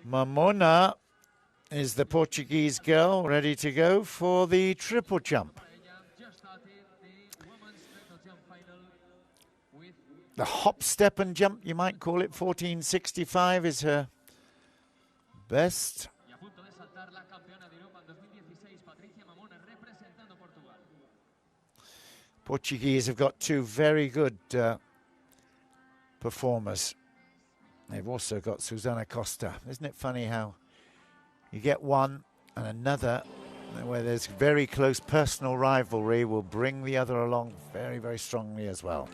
Mamona is the Portuguese girl ready to go for the triple jump. The hop, step and jump, you might call it, 14.65 is her best. Portuguese have got two very good performers. They've also got Susana Costa. Isn't it funny how you get one and another where there's very close personal rivalry will bring the other along very, very strongly as well.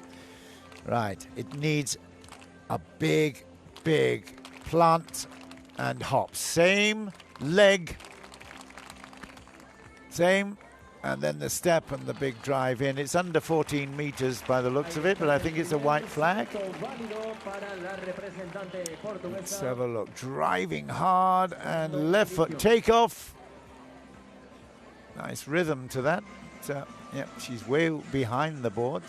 Right, it needs a big, big plant and hop. Same leg, same, and then the step and the big drive in. It's under 14 meters by the looks of it, but I think it's a white flag. Let's have a look. Driving hard and left foot takeoff. Nice rhythm to that. Yeah, she's way behind the board.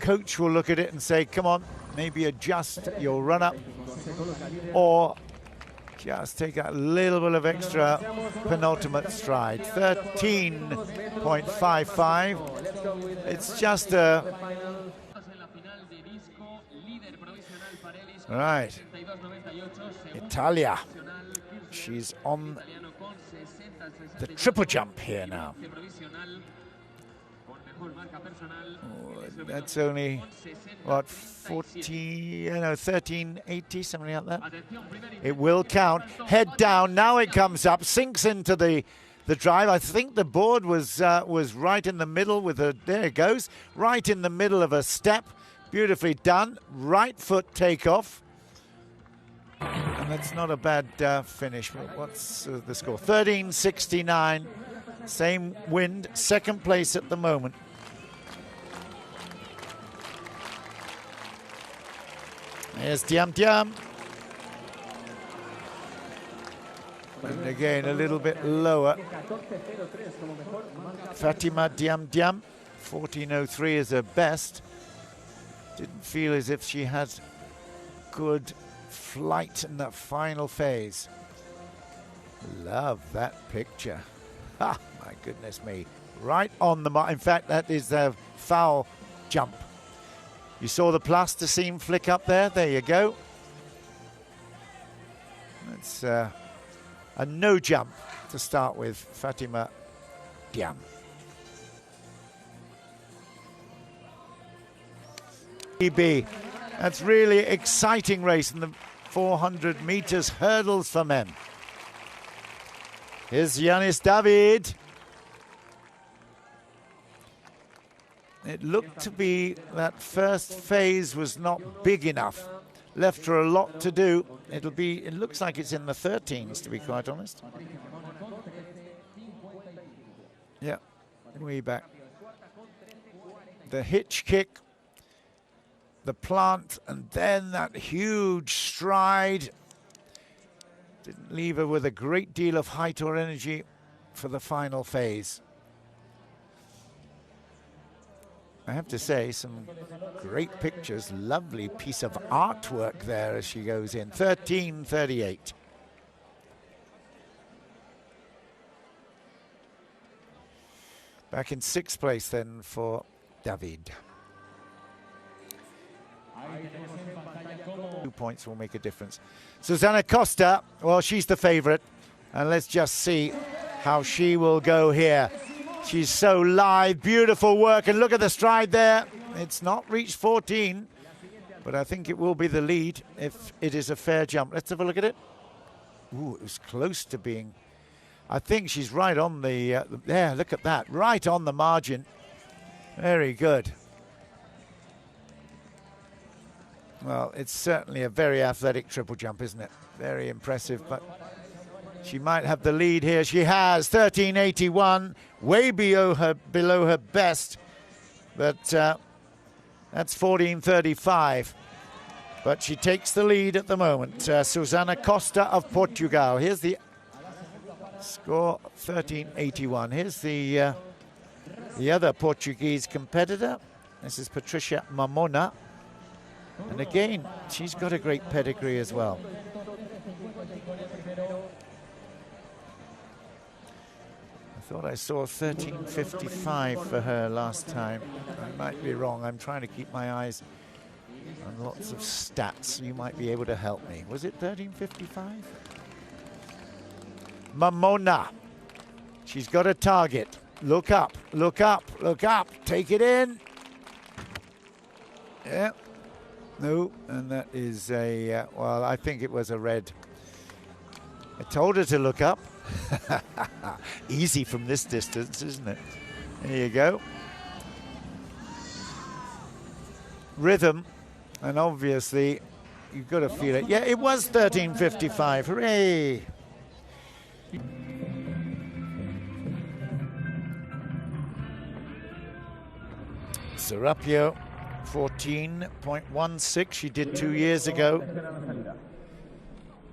Coach will look at it and say, come on, maybe adjust your run up or just take a little bit of extra penultimate stride. 13.55. It's just a... Right. Italia. She's on the triple jump here now. Oh, that's only, what, 13.80, something like that. It will count. Head down, now it comes up, sinks into the drive. I think the board was right in the middle with a, there it goes, right in the middle of a step. Beautifully done. Right foot takeoff. And that's not a bad finish. What's the score? 13.69. Same wind, second place at the moment. There's Diame. And again, a little bit lower. Fatima Diame. 14.03 is her best. Didn't feel as if she had good flight in that final phase. Love that picture. Ha, my goodness me. Right on the mark. In fact, that is the foul jump. You saw the plasticine flick up there. There you go. That's a no jump to start with, Fatima Diame. That's really exciting race in the 400 meters hurdles for men. Here's Yanis David. It looked to be that first phase was not big enough. Left her a lot to do. It looks like it's in the 13s, to be quite honest. Yeah, way back. The hitch kick, the plant, and then that huge stride. Didn't leave her with a great deal of height or energy for the final phase. I have to say, some great pictures, lovely piece of artwork there as she goes in. 13.38. Back in sixth place then for David. 2 points will make a difference. Susana Costa, well, she's the favorite. And let's just see how she will go here. She's so live, beautiful work, and look at the stride there. It's not reached 14, but I think it will be the lead if it is a fair jump. Let's have a look at it. Ooh, it was close to being. I think she's right on the, there, look at that, right on the margin. Very good. Well, it's certainly a very athletic triple jump, isn't it? Very impressive, but she might have the lead here. She has 13.81, way below her best, but that's 14.35. But she takes the lead at the moment. Susana Costa of Portugal. Here's the score, 13.81. Here's the other Portuguese competitor. This is Patrícia Mamona. And again, she's got a great pedigree as well. I thought I saw 13:55 for her last time. I might be wrong. I'm trying to keep my eyes on lots of stats. You might be able to help me. Was it 13:55? Mamona. She's got a target. Look up, look up, look up. Take it in. Yeah. No, and that is a, well, I think it was a red. I told her to look up. Easy from this distance, isn't it? There you go. Rhythm, and obviously you've got to feel it. Yeah, it was 13:55. Hooray! Sarrapio, 14.16. She did 2 years ago.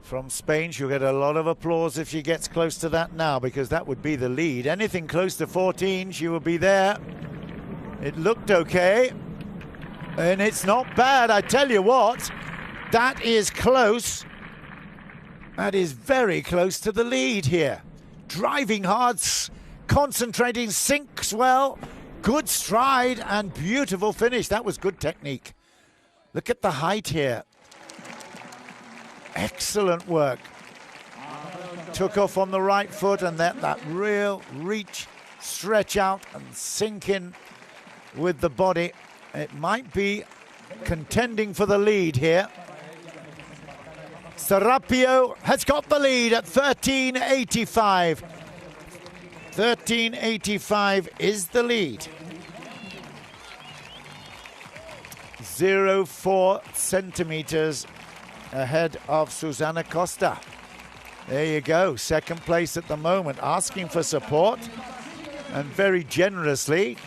From Spain, she'll get a lot of applause if she gets close to that now, because that would be the lead. Anything close to 14, she will be there. It looked okay, and it's not bad. I tell you what, that is close. That is very close to the lead here. Driving hard, concentrating, sinks well. Good stride and beautiful finish. That was good technique. Look at the height here. Excellent work. Took off on the right foot, and that real reach, stretch out and sink in with the body. It might be contending for the lead here. Sarrapio has got the lead at 13:85. 13:85 is the lead. 0.4 centimeters ahead of Susana Costa. There you go, second place at the moment, asking for support, and very generously,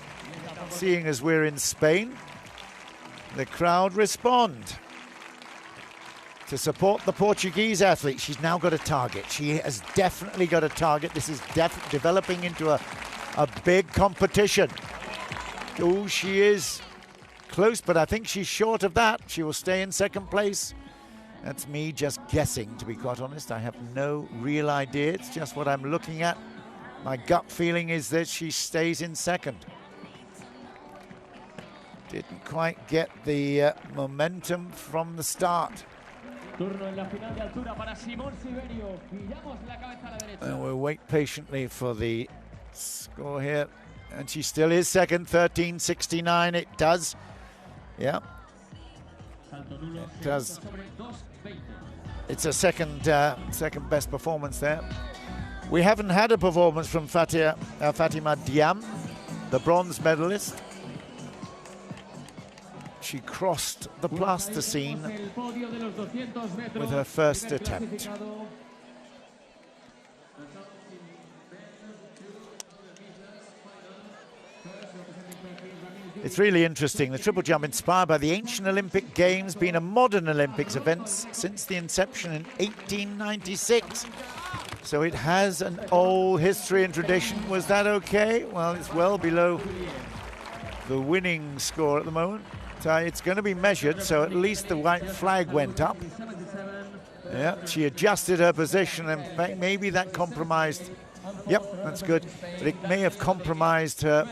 seeing as we're in Spain, the crowd respond to support the Portuguese athlete. She's now got a target. She has definitely got a target. This is developing into a big competition. Oh, she is close, but I think she's short of that. She will stay in second place. That's me just guessing, to be quite honest. I have no real idea. It's just what I'm looking at. My gut feeling is that she stays in second. Didn't quite get the momentum from the start. And we'll wait patiently for the score here. And she still is second, 13:69. It does. Yeah. It does. It's a second best performance there. We haven't had a performance from Fatima Diame, the bronze medalist. She crossed the plasticine with her first attempt. It's really interesting. The triple jump, inspired by the ancient Olympic Games, been a modern Olympics event since the inception in 1896. So it has an old history and tradition. Was that okay? Well, it's well below the winning score at the moment. So it's going to be measured, so at least the white flag went up. Yeah, she adjusted her position, and in fact, maybe that compromised. Yep, that's good. But it may have compromised her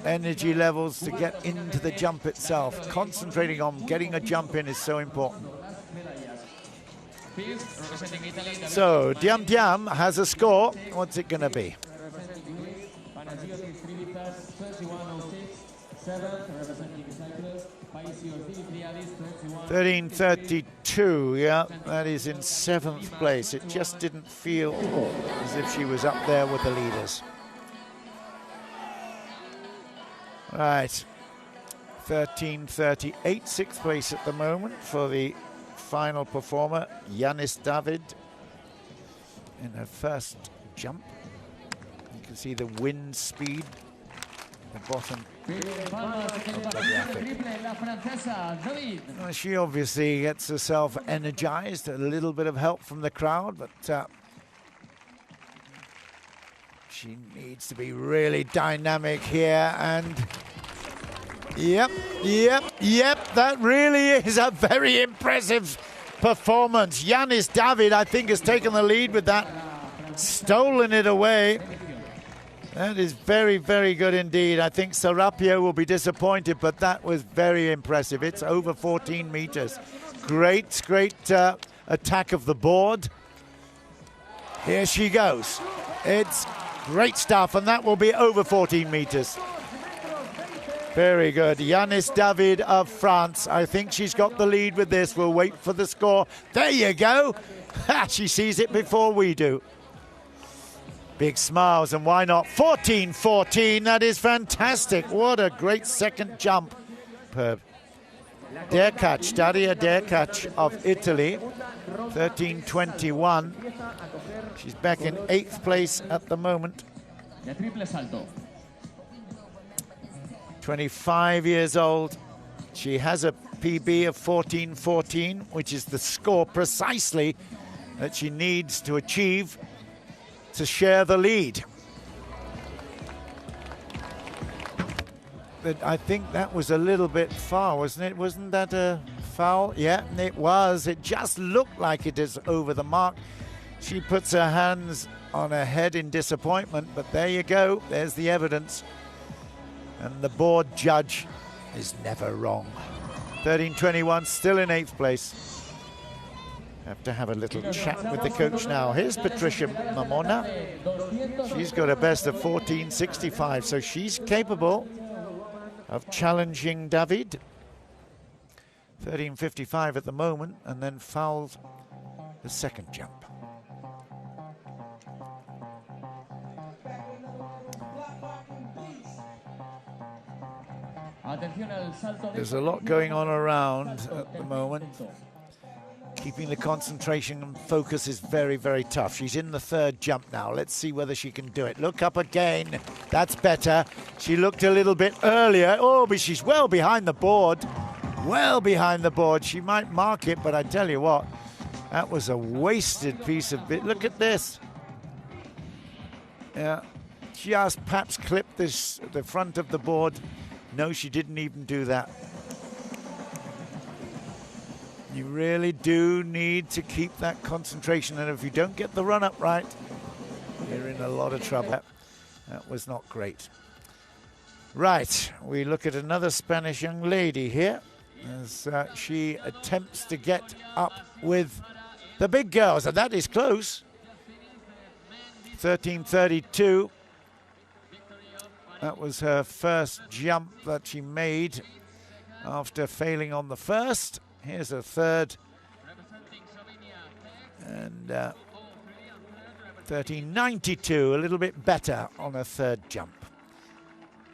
energy levels to get into the jump itself. Concentrating on getting a jump in is so important. So Diame has a score. What's it going to be? 13:32. Yeah, that is in seventh place. It just didn't feel as if she was up there with the leaders. Right, 13:38, sixth place at the moment for the final performer, Yanis David, in her first jump. You can see the wind speed at the bottom of the graphic. Well, she obviously gets herself energized, a little bit of help from the crowd, but she needs to be really dynamic here, and Yep. That really is a very impressive performance. Yanis David, I think, has taken the lead with that. Stolen it away. That is very, very good indeed. I think Sarrapio will be disappointed, but that was very impressive. It's over 14 meters. Great attack of the board. Here she goes. It's great stuff, and that will be over 14 meters. Very good. Yanis David of France. I think she's got the lead with this. We'll wait for the score. There you go. She sees it before we do. Big smiles, and why not? 14-14. That is fantastic. What a great second jump. Dariya Derkach of Italy. 13-21. She's back in 8th place at the moment. 25 years old. She has a PB of 14-14, which is the score precisely that she needs to achieve to share the lead. But I think that was a little bit far, wasn't it? Wasn't that a foul? Yeah, it was. It just looked like it is over the mark. She puts her hands on her head in disappointment, but there you go. There's the evidence. And the board judge is never wrong. 13-21, still in 8th place. Have to have a little chat with the coach now. Here's Patrícia Mamona. She's got a best of 14.65, so she's capable of challenging David. 13.55 at the moment, and then fouled the second jump. There's a lot going on around at the moment. Keeping the concentration and focus is very, very tough. She's in the third jump now. Let's see whether she can do it. Look up again. That's better. She looked a little bit earlier. Oh, but she's well behind the board. Well behind the board. She might mark it, but I tell you what, that was a wasted piece of bit. Look at this. Yeah, just perhaps clipped the front of the board. No, she didn't even do that. You really do need to keep that concentration, and if you don't get the run up right, you're in a lot of trouble. That was not great. Right, we look at another Spanish young lady here as she attempts to get up with the big girls, and that is close. 13.32. That was her first jump that she made after failing on the first. Here's a third. And 13.92, a little bit better on a third jump.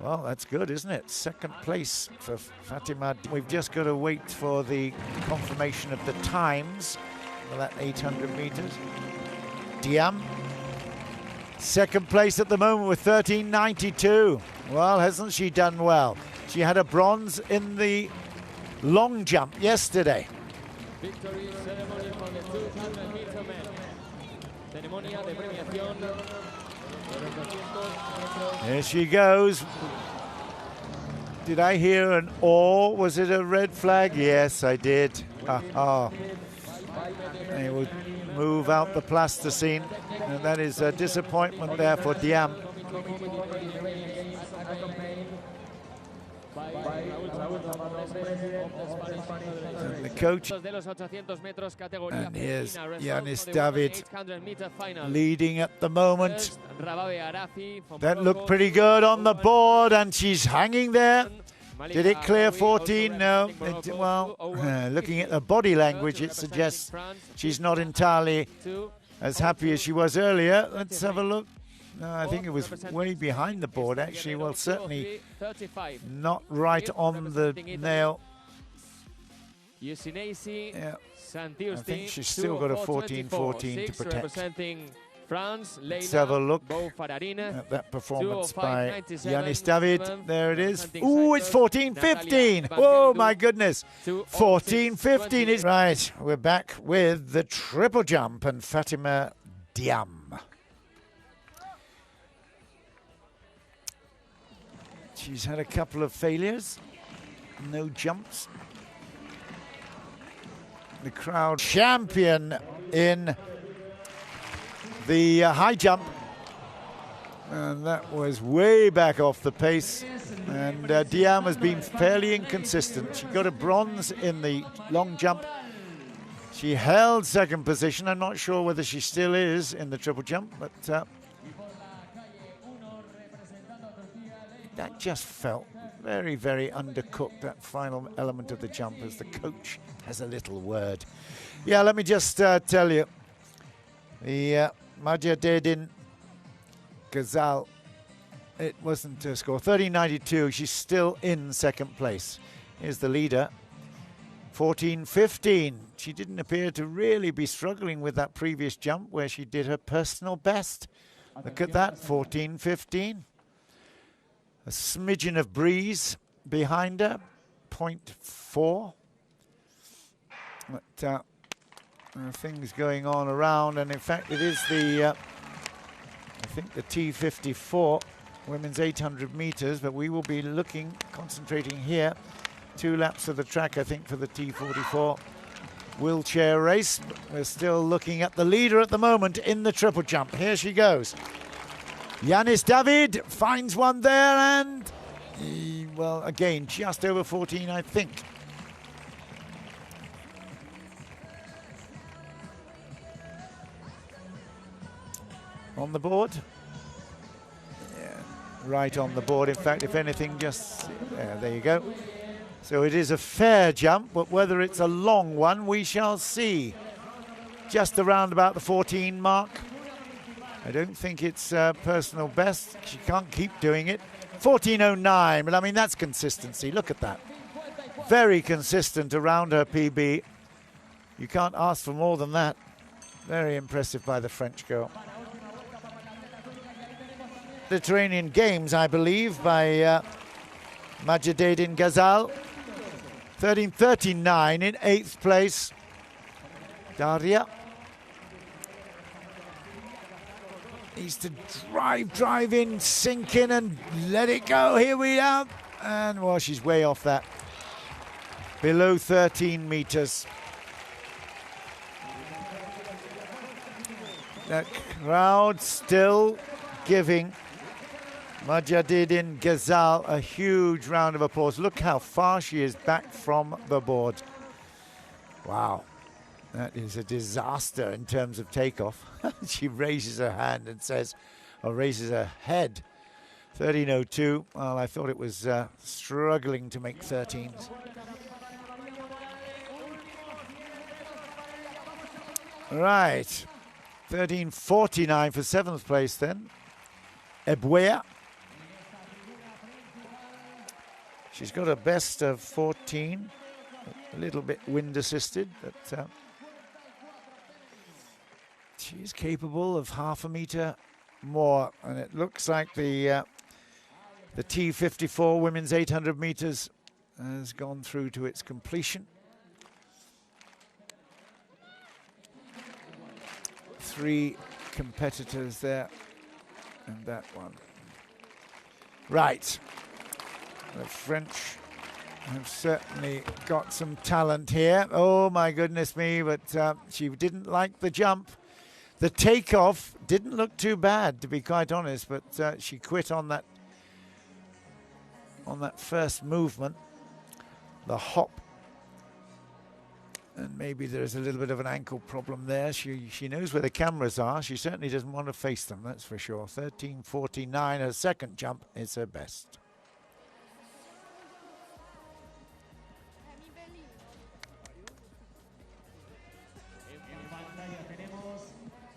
Well, that's good, isn't it? Second place for Fatima. We've just got to wait for the confirmation of the times for that 800 meters. Diame, second place at the moment with 13.92. Well, hasn't she done well? She had a bronze in the long jump yesterday. Victory ceremony for the 200 meter men. Ceremonia de premiación. Here she goes. Did I hear an "or"? Was it a red flag? Yes, I did. They would move out the plasticine, and that is a disappointment there for Diame. And the coach, and here's Yanis David leading at the moment. That looked pretty good on the board, and she's hanging there. Did it clear 14? No. Looking at the body language, it suggests she's not entirely as happy as she was earlier. Let's have a look. No, I think it was way behind the board, actually. Well, certainly not right on the nail. Yeah. I think she's still got a 14-14 to protect. Let's have a look at that performance by Yanis David. There it is. Ooh, it's 14-15. Oh, my goodness. 14-15 is right. We're back with the triple jump and Fatima Diame. She's had a couple of failures No jumps. The crowd champion in the high jump. And that was way back off the pace. And Diame has been fairly inconsistent. She got a bronze in the long jump. She held second position. I'm not sure whether she still is in the triple jump, but that just felt very, very undercooked, that final element of the jump, as the coach has a little word. Yeah, let me just tell you, the Mujahedin Ghazal, it wasn't a score. 13.92, she's still in second place. Here's the leader, 14.15. She didn't appear to really be struggling with that previous jump where she did her personal best. Look at that, 14.15. A smidgen of breeze behind her, 0.4. But things going on around, and in fact it is the, I think the T54, women's 800 meters, but we will be looking, concentrating here. 2 laps of the track, I think, for the T44 wheelchair race. We're still looking at the leader at the moment in the triple jump. Here she goes. Yanis David finds one there, and, well, again, just over 14, I think. On the board. Yeah, right on the board. In fact, if anything, just, there you go. So it is a fair jump, but whether it's a long one, we shall see. Just around about the 14 mark. I don't think it's personal best. She can't keep doing it. 14.09, but I mean, that's consistency. Look at that. Very consistent around her PB. You can't ask for more than that. Very impressive by the French girl. Mediterranean Games, I believe, by Mujahedin Ghazal. 13.39 in 8th place. Dariya needs to drive in, sink in and let it go. Here we are. And, well, she's way off that. Below 13 meters. The crowd still giving Mujahedin Ghazal a huge round of applause. Look how far she is back from the board. Wow. That is a disaster in terms of takeoff. She raises her hand and says, or raises her head. 13.02. Well, I thought it was struggling to make 13s. Right. 13.49 for 7th place then. Ebwea. She's got a best of 14. A little bit wind assisted, but she's capable of half a meter more. And it looks like the T54 women's 800 meters has gone through to its completion. 3 competitors there, and that one. Right. The French have certainly got some talent here. Oh my goodness me, but she didn't like the jump. The takeoff didn't look too bad, to be quite honest, but she quit on that first movement, the hop. And maybe there's a little bit of an ankle problem there. She knows where the cameras are. She certainly doesn't want to face them, that's for sure. 13.49, her second jump is her best.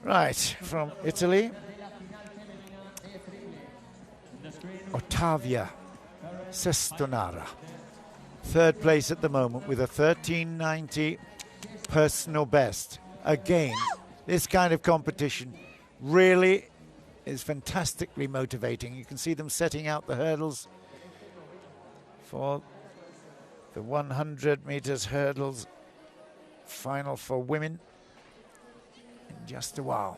Right, from Italy, Ottavia Cestonaro. 3rd place at the moment with a 13.90 personal best. Again, this kind of competition really is fantastically motivating. You can see them setting out the hurdles for the 100 meters hurdles final for women in just a while.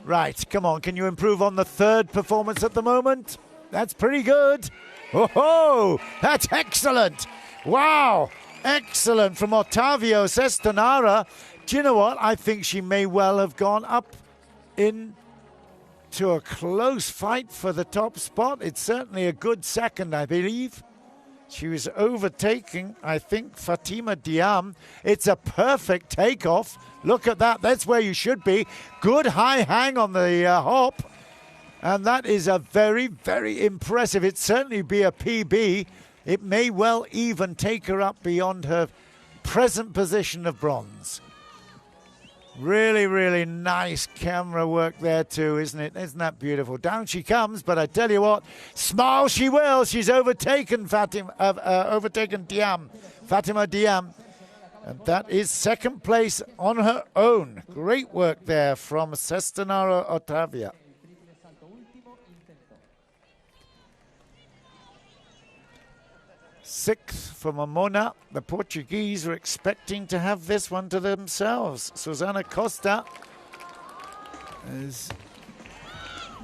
Right, come on, can you improve on the 3rd performance at the moment? That's pretty good. Oh, that's excellent. Wow, excellent from Ottavia Cestonaro. Do you know what? I think she may well have gone up into a close fight for the top spot. It's certainly a good second, I believe. She was overtaking, I think, Fatima Diame. It's a perfect takeoff. Look at that. That's where you should be. Good high hang on the hop. And that is a very, very impressive. It'd certainly be a PB. It may well even take her up beyond her present position of bronze. Really, really nice camera work there too, isn't it? Isn't that beautiful? Down she comes, but I tell you what, smile she will. She's overtaken Fatima Diame. Fatima Diame. And that is second place on her own. Great work there from Cestonaro Ottavia. Sixth for Mamona. The Portuguese were expecting to have this one to themselves. Susana Costa is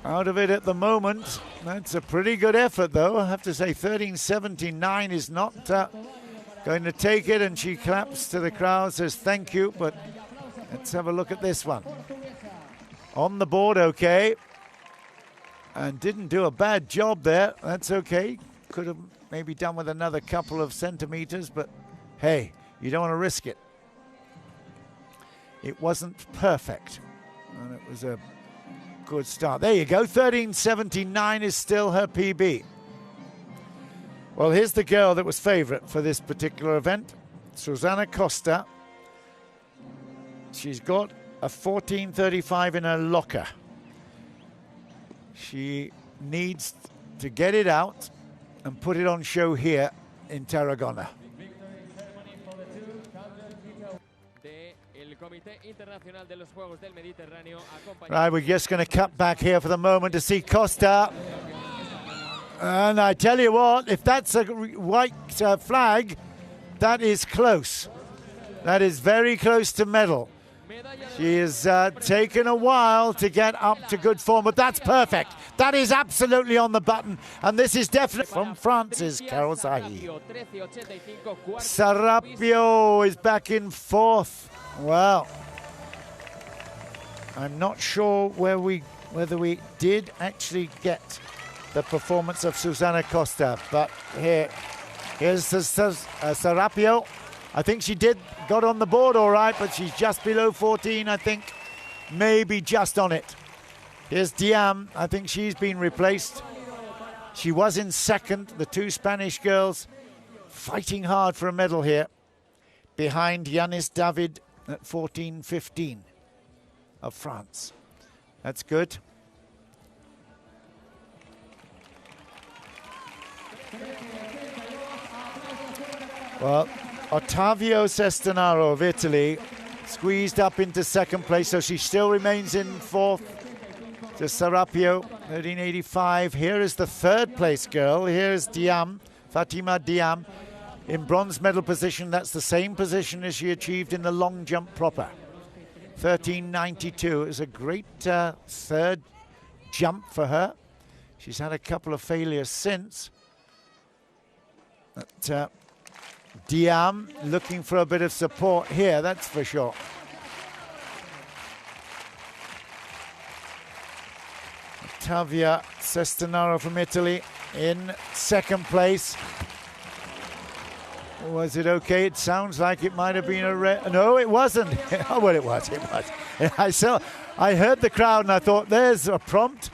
out of it at the moment. That's a pretty good effort, though. I have to say 13.79 is not going to take it, and she claps to the crowd, says thank you, but let's have a look at this one. On the board, okay, and didn't do a bad job there. That's okay. Could have maybe done with another couple of centimeters, but hey, you don't want to risk it. It wasn't perfect, and it was a good start. There you go, 13.79 is still her PB. Well, here's the girl that was favorite for this particular event, Susana Costa. She's got a 14.35 in her locker. She needs to get it out and put it on show here in Tarragona. Right, we're just going to cut back here for the moment to see Costa. And I tell you what, if that's a white flag, that is close. That is very close to medal. She has taken a while to get up to good form, but that's perfect. That is absolutely on the button. And this is definitely from France's Carol Zahi. Sarrapio is back in fourth. Well, I'm not sure whether we did actually get the performance of Susana Costa, but here's Sarrapio. I think she got on the board all right, but she's just below 14, I think. Maybe just on it. Here's Diame. I think she's been replaced. She was in second. The two Spanish girls fighting hard for a medal here. Behind Yanis David at 14.15 of France. That's good. Well, Ottavia Cestonaro of Italy squeezed up into second place, so she still remains in fourth to Sarrapio, 13.85. Here is the third place girl. Here's Diame, Fatima Diame, in bronze medal position. That's the same position as she achieved in the long jump proper. 13.92. It was a great third jump for her. She's had a couple of failures since. But, Diame looking for a bit of support here, that's for sure. Ottavia Cestonaro from Italy in second place. Was it okay? It sounds like it might have been a red. No, it wasn't. Oh, well, it was. I heard the crowd and I thought, there's a prompt.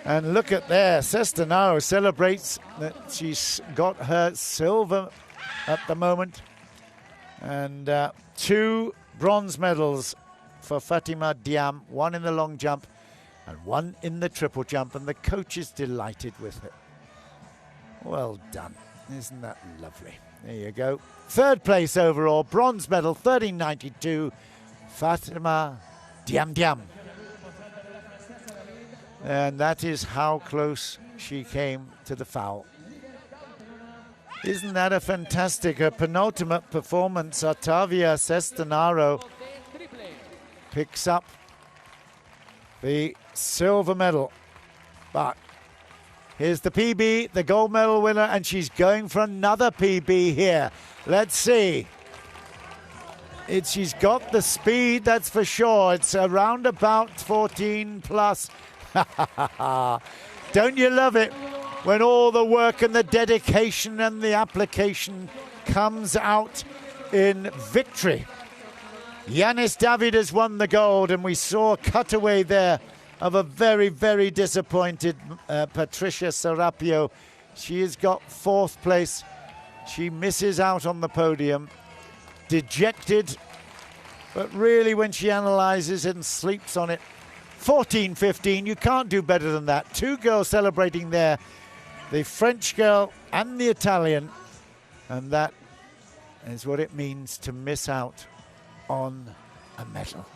And look at there, Cestonaro celebrates that she's got her silver at the moment. And 2 bronze medals for Fatima Diame, 1 in the long jump and 1 in the triple jump, and the coach is delighted with it. Well done. Isn't that lovely? There you go. Third place overall, bronze medal, 13.92, Fatima Diame. And that is how close she came to the foul. Isn't that a fantastic, her penultimate performance? Ottavia Cestonaro picks up the silver medal. But Here's the PB, the gold medal winner, and she's going for another PB here. Let's see. She's got the speed, that's for sure. It's around about 14 plus. Don't you love it when all the work and the dedication and the application comes out in victory? Yanis David has won the gold, and we saw a cutaway there of a very, very disappointed Patricia Sarrapio. She has got 4th place. She misses out on the podium. Dejected, but really when she analyses and sleeps on it, 14-15, you can't do better than that. 2 girls celebrating there, the French girl and the Italian, and that is what it means to miss out on a medal.